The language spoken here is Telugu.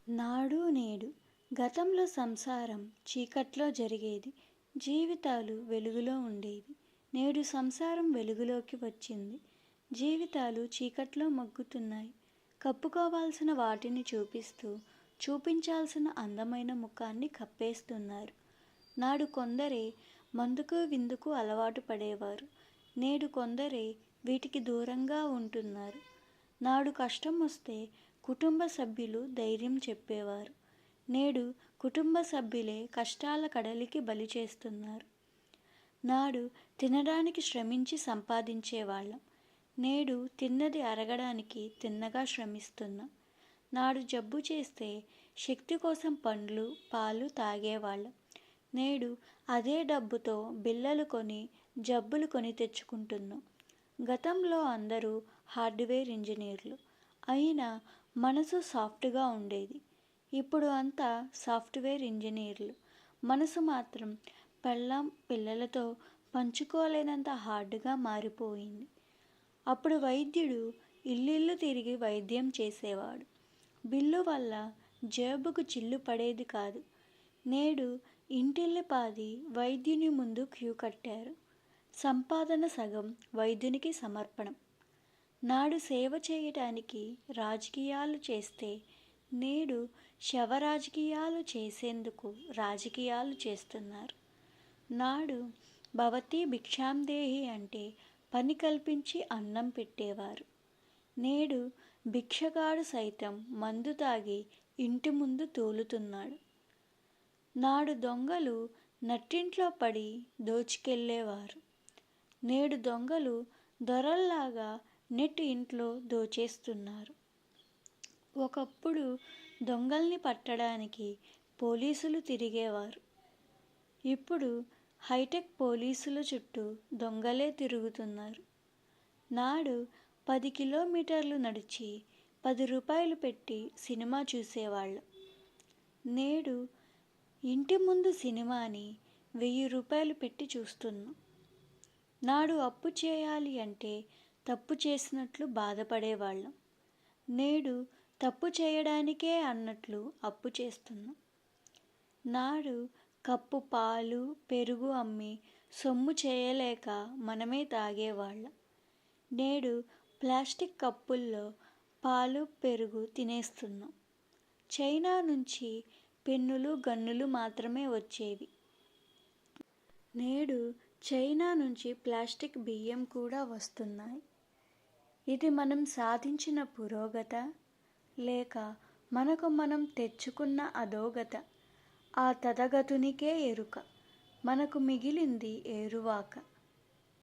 నాడు నేడు గతంలో సంసారం చీకట్లో జరిగేది. జీవితాలు వెలుగులో ఉండేవి. నేడు సంసారం వెలుగులోకి వచ్చింది. జీవితాలు చీకట్లో మగ్గుతున్నాయి. కప్పుకోవాల్సిన వాటిని చూపిస్తూ చూపించాల్సిన అందమైన ముఖాన్ని కప్పేస్తున్నారు. నాడు కొందరే మందుకు విందుకు అలవాటు పడేవారు. నేడు కొందరే వీటికి దూరంగా ఉంటున్నారు. నాడు కష్టం వస్తే కుటుంబ సభ్యులు ధైర్యం చెప్పేవారు. నేడు కుటుంబ సభ్యులే కష్టాల కడలికి బలి చేస్తున్నారు. నాడు తినడానికి శ్రమించి సంపాదించేవాళ్ళం. నేడు తిన్నది అరగడానికి తిన్నగా శ్రమిస్తున్నాం. నాడు జబ్బు చేస్తే శక్తి కోసం పండ్లు పాలు తాగేవాళ్ళం. నేడు అదే డబ్బుతో బిళ్ళలు కొని జబ్బులు కొని తెచ్చుకుంటున్నాం. గతంలో అందరూ హార్డ్వేర్ ఇంజనీర్లు అయినా మనసు సాఫ్ట్గా ఉండేది. ఇప్పుడు అంతా సాఫ్ట్వేర్ ఇంజనీర్లు. మనసు మాత్రం పెళ్ళాం పిల్లలతో పంచుకోలేనంత హార్డ్గా మారిపోయింది. అప్పుడు వైద్యుడు ఇల్లిల్లు తిరిగి వైద్యం చేసేవాడు. బిల్లు వల్ల జేబుకు చిల్లు పడేది కాదు. నేడు ఇంటిల్లిపాది వైద్యుని ముందు క్యూ కట్టారు. సంపాదన సగం వైద్యునికి సమర్పణం. నాడు సేవ చేయటానికి రాజకీయాలు చేస్తే నేడు శవరాజకీయాలు చేసేందుకు రాజకీయాలు చేస్తున్నారు. నాడు భవతి భిక్షాందేహి అంటే పని కల్పించి అన్నం పెట్టేవారు. నేడు భిక్షగాడు సైతం మందు తాగి ఇంటి ముందు తూలుతున్నాడు. నాడు దొంగలు నట్టింట్లో పడి దోచుకెళ్ళేవారు. నేడు దొంగలు దొరల్లాగా నెట్ ఇంట్లో దోచేస్తున్నారు. ఒకప్పుడు దొంగల్ని పట్టడానికి పోలీసులు తిరిగేవారు. ఇప్పుడు హైటెక్ పోలీసుల చుట్టూ దొంగలే తిరుగుతున్నారు. నాడు 10 కిలోమీటర్లు నడిచి 10 రూపాయలు పెట్టి సినిమా చూసేవాళ్ళం. నేడు ఇంటి ముందు సినిమాని 1000 రూపాయలు పెట్టి చూస్తున్నాం. నాడు అప్పు చేయాలి అంటే తప్పు చేసినట్లు బాధపడేవాళ్ళం. నేడు తప్పు చేయడానికే అన్నట్లు అప్పు చేస్తున్నాం. నాడు కప్పు పాలు పెరుగు అమ్మి సొమ్ము చేయలేక మనమే తాగేవాళ్ళం. నేడు ప్లాస్టిక్ కప్పుల్లో పాలు పెరుగు తినేస్తున్నాం. చైనా నుంచి పెన్నులు గన్నులు మాత్రమే వచ్చేవి. నేడు చైనా నుంచి ప్లాస్టిక్ బియ్యం కూడా వస్తున్నాయి. ఇది మనం సాధించిన పురోగత లేక మనకు మనం తెచ్చుకున్న అధోగత? ఆ తథగతునికే ఎరుక. మనకు మిగిలింది ఏరువాక.